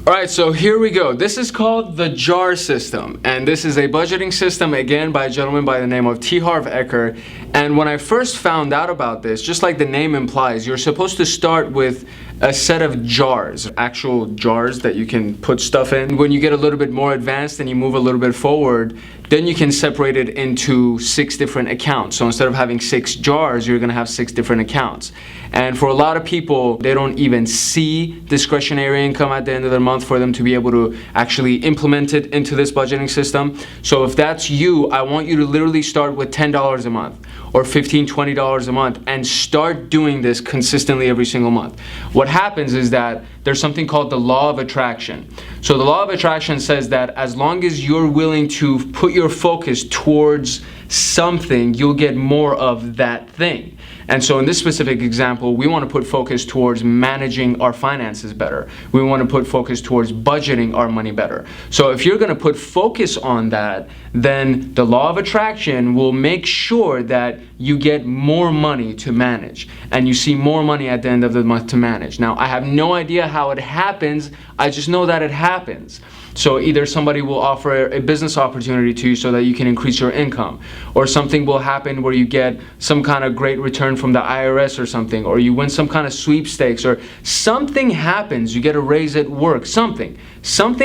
All right, so here we go. This is called the JAR system, and this is a budgeting system, again, by a gentleman by the name of T. Harv Eker. And when I first found out about this, just like the name implies, you're supposed to start with a set of jars, actual jars that you can put stuff in. When you get a little bit more advanced and you move a little bit forward, then you can separate it into 6 different accounts. So instead of having 6 jars, you're gonna have 6 different accounts. And for a lot of people, they don't even see discretionary income at the end of the month for them to be able to actually implement it into this budgeting system. So if that's you, I want you to literally start with $10 a month or $15, $20 a month and start doing this consistently every single month. What happens is that there's something called the law of attraction. So the law of attraction says that as long as you're willing to put your focus towards something, you'll get more of that thing. And so in this specific example, we want to put focus towards managing our finances better. We want to put focus towards budgeting our money better. So if you're going to put focus on that, then the law of attraction will make sure that you get more money to manage and you see more money at the end of the month to manage. Now, I have no idea how it happens. I just know that it happens. So either somebody will offer a business opportunity to you so that you can increase your income, or something will happen where you get some kind of great return from the IRS or something, or you win some kind of sweepstakes, or something happens, you get a raise at work, something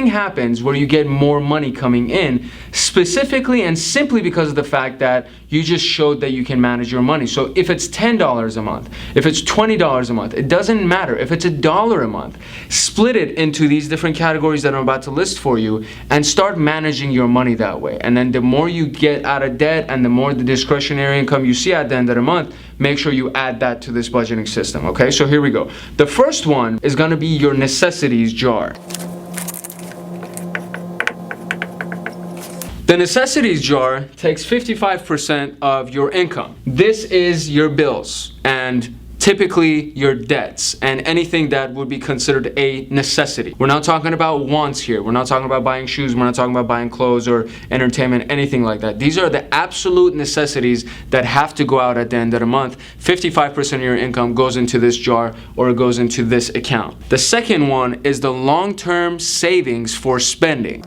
happens where you get more money coming in, specifically and simply because of the fact that you just showed that you can manage your money. So if it's $10 a month, if it's $20 a month, it doesn't matter. If it's $1 a month, split it into these different categories that I'm about to list for you and start managing your money that way. And then the more you get out of debt and the more the discretionary income you see at the end of the month, make sure you add that to this budgeting system, okay? So here we go. The first one is gonna be your necessities jar. The necessities jar takes 55% of your income. This is your bills and typically your debts and anything that would be considered a necessity. We're not talking about wants here. We're not talking about buying shoes. We're not talking about buying clothes or entertainment, anything like that. These are the absolute necessities that have to go out at the end of the month. 55% of your income goes into this jar or it goes into this account. The second one is the long-term savings for spending.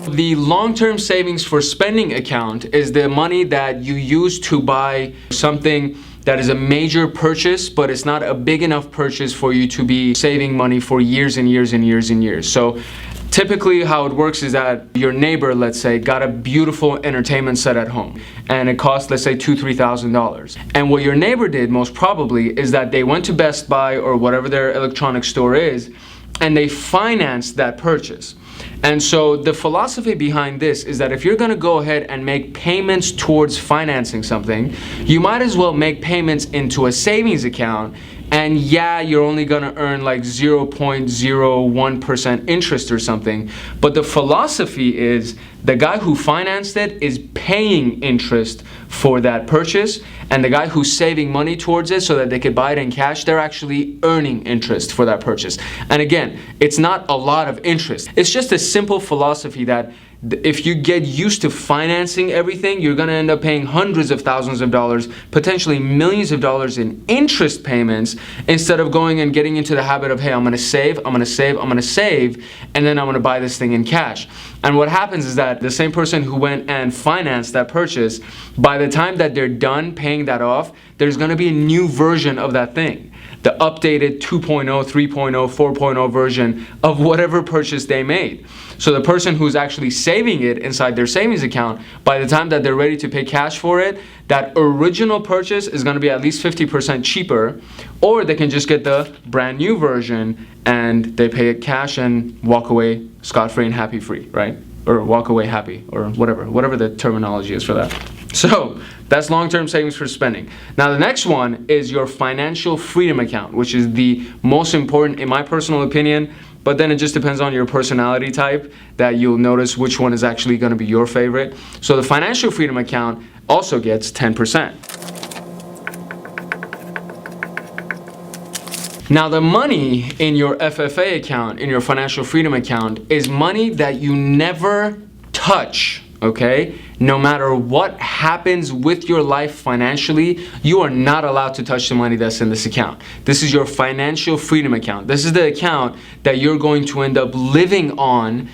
The long-term savings for spending account is the money that you use to buy something that is a major purchase, but it's not a big enough purchase for you to be saving money for years and years and years and years. So typically how it works is that your neighbor, let's say, got a beautiful entertainment set at home and it cost, let's say, $2,000, $3,000. And what your neighbor did most probably is that they went to Best Buy or whatever their electronics store is and they financed that purchase. And so the philosophy behind this is that if you're going to go ahead and make payments towards financing something, you might as well make payments into a savings account. And yeah, you're only going to earn like 0.01% interest or something. But the philosophy is the guy who financed it is paying interest for that purchase. And the guy who's saving money towards it so that they could buy it in cash, they're actually earning interest for that purchase. And again, it's not a lot of interest. It's just a simple philosophy that if you get used to financing everything, you're gonna end up paying hundreds of thousands of dollars, potentially millions of dollars in interest payments, instead of going and getting into the habit of, hey, I'm gonna save, I'm gonna save, I'm gonna save, and then I'm gonna buy this thing in cash. And what happens is that the same person who went and financed that purchase, by the time that they're done paying that off, there's gonna be a new version of that thing. The updated 2.0, 3.0, 4.0 version of whatever purchase they made. So the person who's actually saving it inside their savings account, by the time that they're ready to pay cash for it, that original purchase is going to be at least 50% cheaper, or they can just get the brand new version and they pay it cash and walk away scot-free and happy-free, right? Or walk away happy, or whatever the terminology is for that. So that's long-term savings for spending. Now the next one is your financial freedom account, which is the most important in my personal opinion, but then it just depends on your personality type that you'll notice which one is actually going to be your favorite. So the financial freedom account also gets 10%. Now the money in your FFA account, in your financial freedom account, is money that you never touch okay? No matter what happens with your life financially, you are not allowed to touch the money that's in this account. This is your financial freedom account. This is the account that you're going to end up living on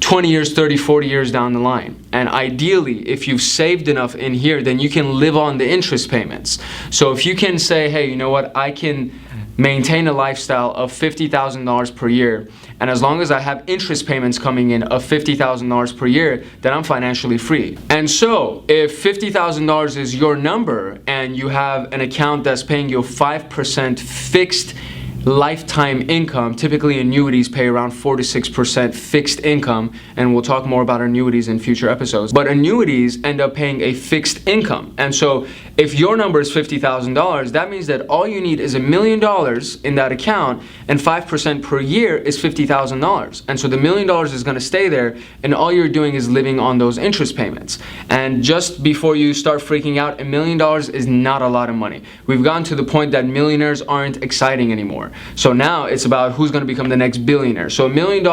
20 years, 30, 40 years down the line. And ideally, if you've saved enough in here, then you can live on the interest payments. So if you can say, hey, you know what, I can maintain a lifestyle of $50,000 per year, and as long as I have interest payments coming in of $50,000 per year, then I'm financially free. And so if $50,000 is your number and you have an account that's paying you 5% fixed lifetime income, typically annuities pay around 4 to 6% fixed income, and we'll talk more about annuities in future episodes, but annuities end up paying a fixed income. And so if your number is $50,000, that means that all you need is $1 million in that account, and 5% per year is $50,000. And so the $1 million is going to stay there, and all you're doing is living on those interest payments. And just before you start freaking out, $1 million is not a lot of money. We've gotten to the point that millionaires aren't exciting anymore. So now it's about who's going to become the next billionaire. So $1 million,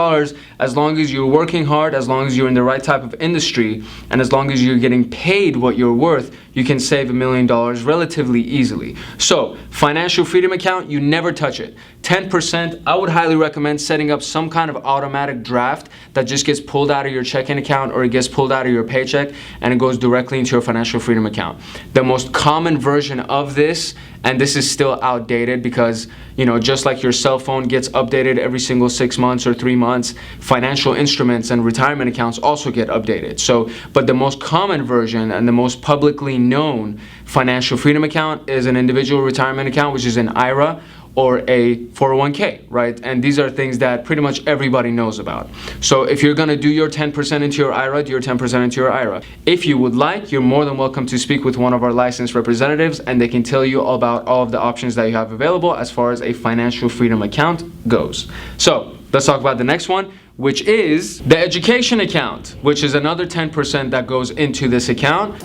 as long as you're working hard, as long as you're in the right type of industry, and as long as you're getting paid what you're worth, you can save $1 million relatively easily. So financial freedom account, you never touch it. 10%, I would highly recommend setting up some kind of automatic draft that just gets pulled out of your checking account, or it gets pulled out of your paycheck and it goes directly into your financial freedom account. The most common version of this, and this is still outdated because, you know, just like your cell phone gets updated every single 6 months or 3 months, financial instruments and retirement accounts also get updated. So, but the most common version and the most publicly known financial freedom account is an individual retirement account, which is an IRA or a 401k, right? And these are things that pretty much everybody knows about. So if you're gonna do your 10% into your IRA, do your 10% into your IRA. If you would like, you're more than welcome to speak with one of our licensed representatives, and they can tell you all about all of the options that you have available as far as a financial freedom account goes. So let's talk about the next one, which is the education account, which is another 10% that goes into this account.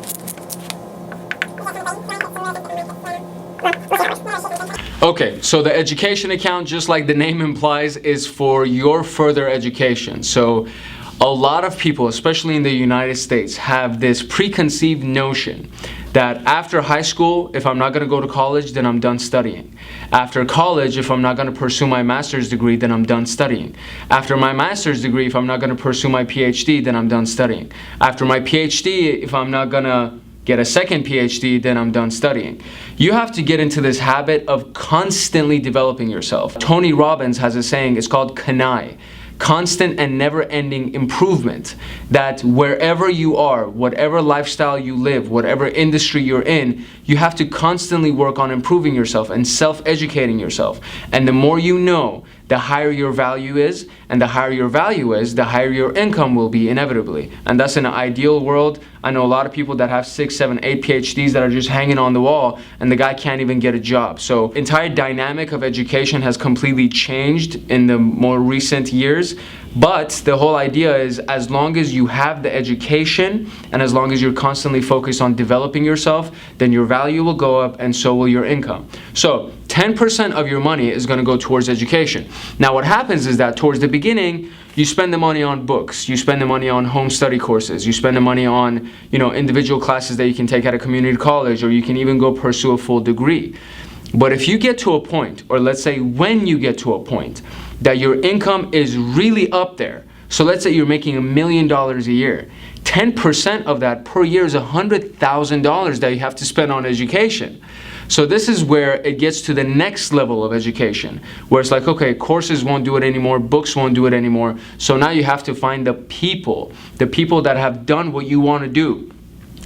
Okay, so the education account, just like the name implies, is for your further education. So a lot of people, especially in the United States, have this preconceived notion that after high school, if I'm not going to go to college, then I'm done studying. After college, if I'm not going to pursue my master's degree, then I'm done studying. After my master's degree, if I'm not going to pursue my PhD, then I'm done studying. After my PhD, if I'm not going to get a second PhD, then I'm done studying. You have to get into this habit of constantly developing yourself. Tony Robbins has a saying, it's called KANAI. Constant and never-ending improvement, that wherever you are, whatever lifestyle you live, whatever industry you're in, you have to constantly work on improving yourself and self-educating yourself. And the more you know, the higher your value is, and the higher your value is, the higher your income will be inevitably. And that's in an ideal world. I know a lot of people that have 6, 7, 8 PhDs that are just hanging on the wall, and the guy can't even get a job. So entire dynamic of education has completely changed in the more recent years. But the whole idea is, as long as you have the education and as long as you're constantly focused on developing yourself, then your value will go up and so will your income. So 10% of your money is going to go towards education. Now what happens is that towards the beginning, you spend the money on books, you spend the money on home study courses, you spend the money on, individual classes that you can take at a community college, or you can even go pursue a full degree. But if you get to a point, or let's say when you get to a point, that your income is really up there, so let's say you're making $1 million a year, 10% of that per year is $100,000 that you have to spend on education. So this is where it gets to the next level of education, where it's like, okay, courses won't do it anymore, books won't do it anymore, so now you have to find the people that have done what you want to do.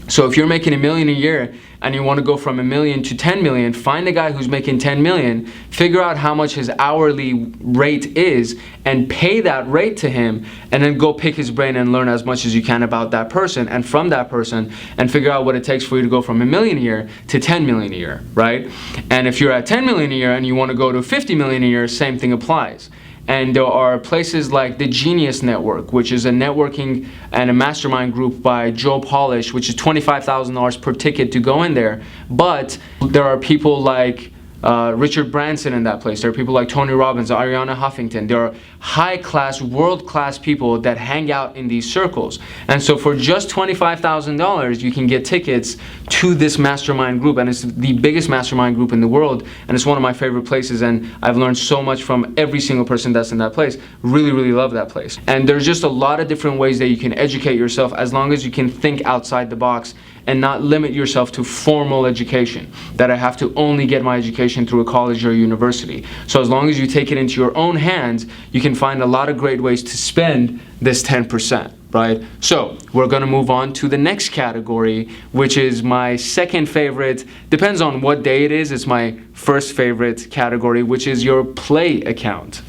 So if you're making $1 million a year and you want to go from $1 million to 10 million, find a guy who's making 10 million, figure out how much his hourly rate is and pay that rate to him, and then go pick his brain and learn as much as you can about that person and from that person, and figure out what it takes for you to go from $1 million a year to 10 million a year, right? And if you're at 10 million a year and you want to go to 50 million a year, same thing applies. And there are places like the Genius Network, which is a networking and a mastermind group by Joe Polish, which is $25,000 per ticket to go in there. But there are people like Richard Branson in that place. There are people like Tony Robbins, Arianna Huffington. There are high-class, world-class people that hang out in these circles. And so for just $25,000, you can get tickets to this mastermind group. And it's the biggest mastermind group in the world. And it's one of my favorite places. And I've learned so much from every single person that's in that place. Really, really love that place. And there's just a lot of different ways that you can educate yourself as long as you can think outside the box and not limit yourself to formal education, that I have to only get my education through a college or a university. So as long as you take it into your own hands, you can find a lot of great ways to spend this 10%, right? So we're gonna move on to the next category, which is my second favorite. Depends on what day it is. It's my first favorite category, which is your play account.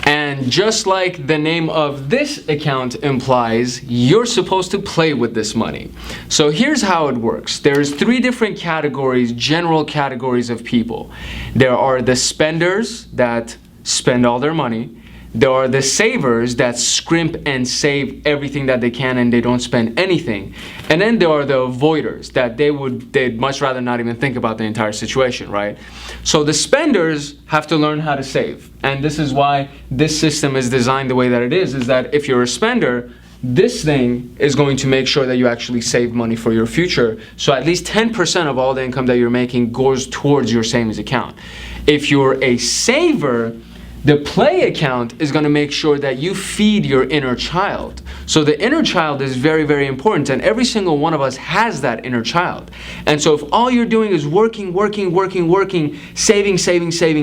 And just like the name of this account implies, you're supposed to play with this money. So here's how it works. There's three different categories, general categories of people. There are the spenders that spend all their money. There are the savers that scrimp and save everything that they can and they don't spend anything. And then there are the avoiders that they'd much rather not even think about the entire situation, right? So the spenders have to learn how to save. And this is why this system is designed the way that it is that if you're a spender, this thing is going to make sure that you actually save money for your future. So at least 10% of all the income that you're making goes towards your savings account. If you're a saver, the play account is going to make sure that you feed your inner child. So the inner child is very, very important, and every single one of us has that inner child. And so if all you're doing is working,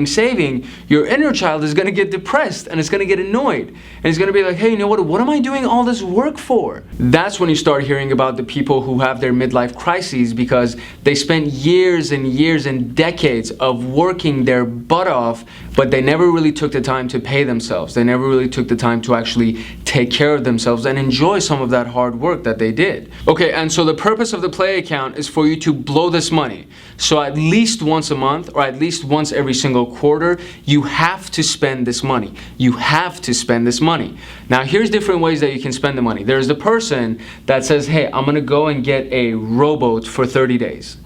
saving, your inner child is going to get depressed and it's going to get annoyed. And it's going to be like, hey, you know what am I doing all this work for? That's when you start hearing about the people who have their midlife crises because they spent years and years and decades of working their butt off, but they never really took the time to pay themselves. They never really took the time to actually take care of themselves and enjoy some of that hard work that they did. Okay, and so the purpose of the play account is for you to blow this money. So at least once a month or at least once every single quarter, you have to spend this money. You have to spend this money. Now here's different ways that you can spend the money. There's the person that says, hey, I'm gonna go and get a rowboat for 30 days.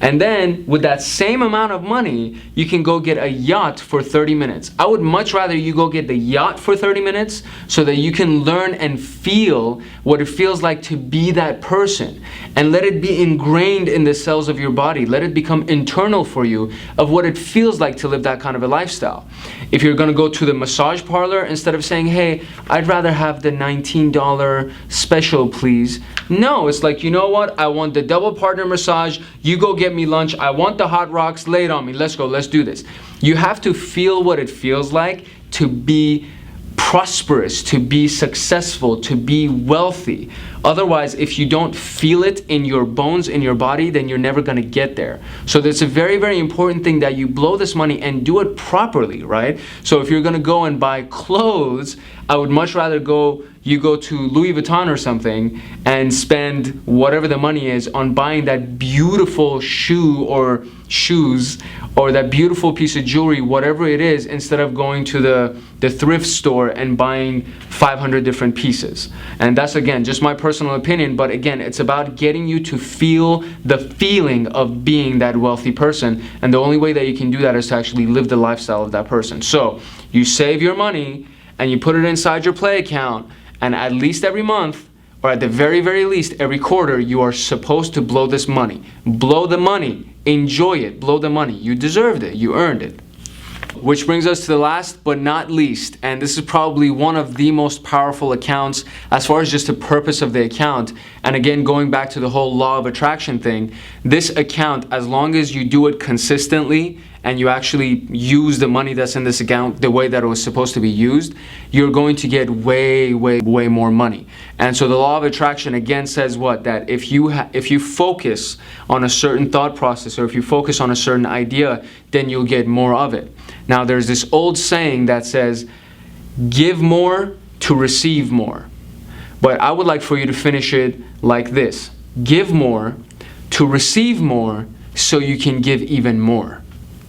And then with that same amount of money, you can go get a yacht for 30 minutes. I would much rather you go get the yacht for 30 minutes so that you can learn and feel what it feels like to be that person. And let it be ingrained in the cells of your body. Let it become internal for you of what it feels like to live that kind of a lifestyle. If you're gonna go to the massage parlor, instead of saying, hey, I'd rather have the $19 special, please. No, it's like, you know what? I want the double partner massage. You go get me lunch. I want the hot rocks. Lay it on me. Let's go. Let's do this. You have to feel what it feels like to be prosperous, to be successful, to be wealthy. Otherwise, if you don't feel it in your bones, in your body, then you're never going to get there. So that's a very, very important thing that you blow this money and do it properly, right? So if you're going to go and buy clothes, I would much rather you go to Louis Vuitton or something and spend whatever the money is on buying that beautiful shoe or shoes or that beautiful piece of jewelry, whatever it is, instead of going to the thrift store and buying 500 different pieces. And that's, again, just my personal opinion, but again, it's about getting you to feel the feeling of being that wealthy person. And the only way that you can do that is to actually live the lifestyle of that person. So you save your money and you put it inside your play account, and at least every month, or at the very, very least every quarter, you are supposed to blow this money. Blow the money. Enjoy it. Blow the money. You deserved it. You earned it. Which brings us to the last but not least, and this is probably one of the most powerful accounts as far as just the purpose of the account. And again, going back to the whole law of attraction thing, this account, as long as you do it consistently and you actually use the money that's in this account the way that it was supposed to be used, you're going to get way, way, way more money. And so the law of attraction again says what? That if you focus on a certain thought process or if you focus on a certain idea, then you'll get more of it. Now there's this old saying that says, give more to receive more. But I would like for you to finish it like this. Give more to receive more so you can give even more.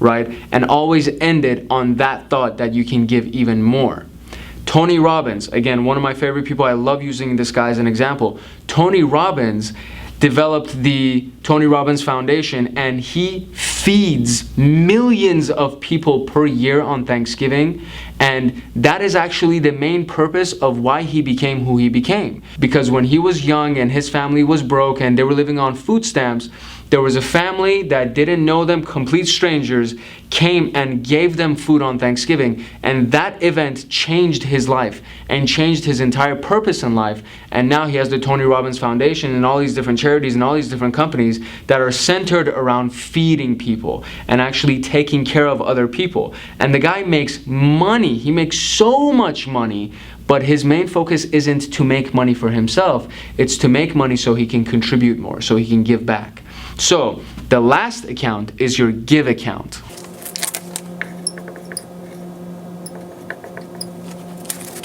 Right? And always end it on that thought that you can give even more. Tony Robbins, again, one of my favorite people. I love using this guy as an example. Tony Robbins developed the Tony Robbins Foundation, and he feeds millions of people per year on Thanksgiving. And that is actually the main purpose of why he became who he became. Because when he was young and his family was broke and they were living on food stamps, there was a family that didn't know them, complete strangers, came and gave them food on Thanksgiving. And that event changed his life and changed his entire purpose in life. And now he has the Tony Robbins Foundation and all these different charities and all these different companies that are centered around feeding people and actually taking care of other people. And the guy makes money. He makes so much money. But his main focus isn't to make money for himself. It's to make money so he can contribute more, so he can give back. So the last account is your give account.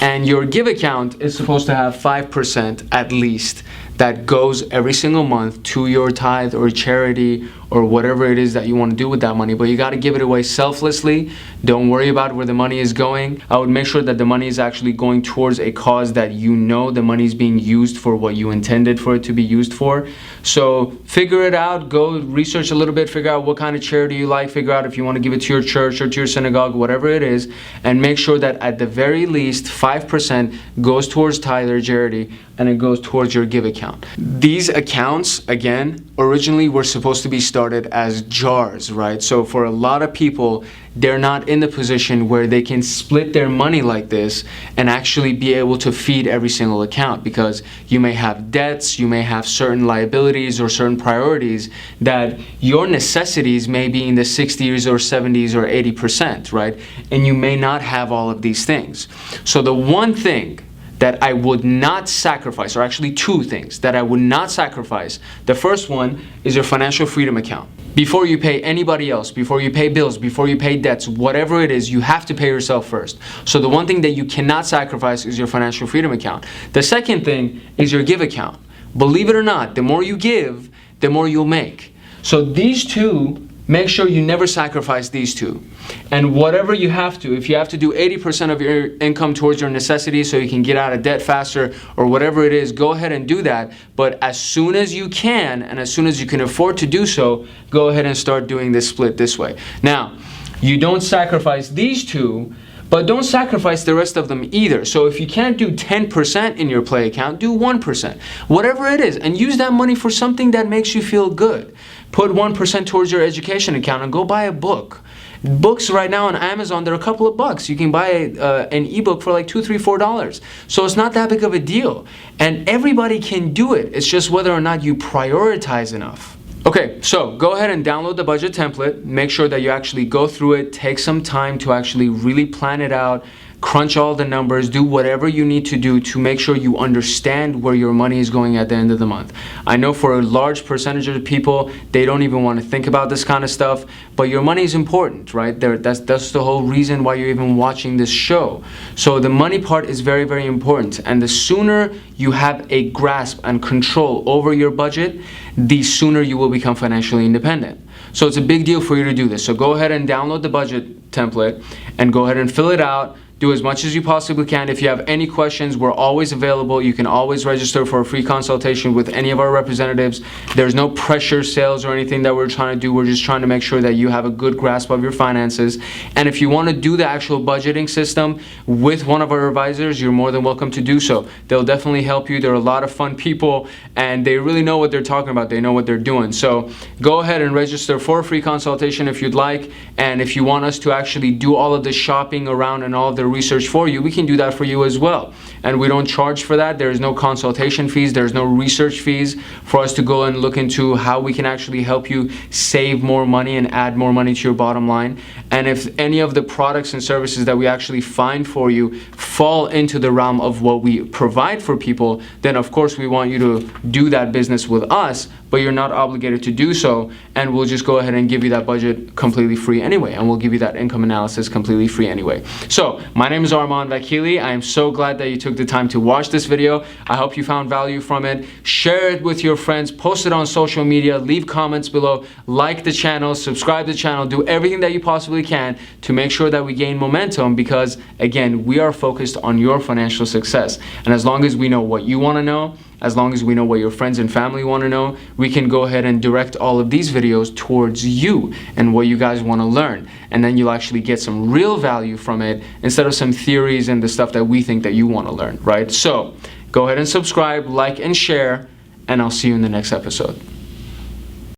And your give account is supposed to have 5% at least that goes every single month to your tithe or charity or whatever it is that you want to do with that money. But you got to give it away selflessly. Don't worry about where the money is going. I would make sure that the money is actually going towards a cause that you know the money is being used for what you intended for it to be used for. So figure it out. Go research a little bit. Figure out what kind of charity you like. Figure out if you want to give it to your church or to your synagogue, whatever it is. And make sure that at the very least 5% goes towards tithe or charity, and it goes towards your give account. These accounts, again, originally were supposed to be started as jars, right? So for a lot of people, they're not in the position where they can split their money like this and actually be able to feed every single account, because you may have debts, you may have certain liabilities or certain priorities that your necessities may be in the 60s or 70s or 80%, right? And you may not have all of these things. So the one thing that I would not sacrifice, or actually two things that I would not sacrifice. The first one is your financial freedom account. Before you pay anybody else, before you pay bills, before you pay debts, whatever it is, you have to pay yourself first. So the one thing that you cannot sacrifice is your financial freedom account. The second thing is your give account. Believe it or not, the more you give, the more you'll make. So these two, make sure you never sacrifice these two. And whatever you have to, if you have to do 80% of your income towards your necessities so you can get out of debt faster or whatever it is, go ahead and do that. But as soon as you can and as soon as you can afford to do so, go ahead and start doing this split this way. Now, you don't sacrifice these two, but don't sacrifice the rest of them either. So if you can't do 10% in your play account, do 1%. Whatever it is, and use that money for something that makes you feel good. Put 1% towards your education account and go buy a book. Books right now on Amazon, they're a couple of bucks. You can buy an ebook for like $2, $3, $4. So it's not that big of a deal. And everybody can do it. It's just whether or not you prioritize enough. Okay, so go ahead and download the budget template. Make sure that you actually go through it. Take some time to actually really plan it out. Crunch all the numbers, do whatever you need to do to make sure you understand where your money is going at the end of the month. I know for a large percentage of people, they don't even want to think about this kind of stuff, but your money is important, right? That's the whole reason why you're even watching this show. So the money part is very, very important. And the sooner you have a grasp and control over your budget, the sooner you will become financially independent. So it's a big deal for you to do this. So go ahead and download the budget template and go ahead and fill it out. Do as much as you possibly can. If you have any questions, we're always available. You can always register for a free consultation with any of our representatives. There's no pressure sales or anything that we're trying to do. We're just trying to make sure that you have a good grasp of your finances. And if you want to do the actual budgeting system with one of our advisors, you're more than welcome to do so. They'll definitely help you. They're a lot of fun people and they really know what they're talking about. They know what they're doing. So go ahead and register for a free consultation if you'd like. And if you want us to actually do all of the shopping around and all of the research for you, we can do that for you as well. And we don't charge for that. There's no consultation fees. There's no research fees for us to go and look into how we can actually help you save more money and add more money to your bottom line. And if any of the products and services that we actually find for you fall into the realm of what we provide for people, then of course we want you to do that business with us, but you're not obligated to do so, and we'll just go ahead and give you that budget completely free anyway, and we'll give you that income analysis completely free anyway. So my name is Arman Vakili. I am so glad that you took the time to watch this video. I hope you found value from it. Share it with your friends, post it on social media, leave comments below, like the channel, subscribe to the channel, do everything that you possibly can to make sure that we gain momentum, because again, we are focused on your financial success. And as long as we know what you want to know as long as we know what your friends and family want to know, we can go ahead and direct all of these videos towards you and what you guys want to learn. And then you'll actually get some real value from it instead of some theories and the stuff that we think that you want to learn, right? So go ahead and subscribe, like, and share, and I'll see you in the next episode.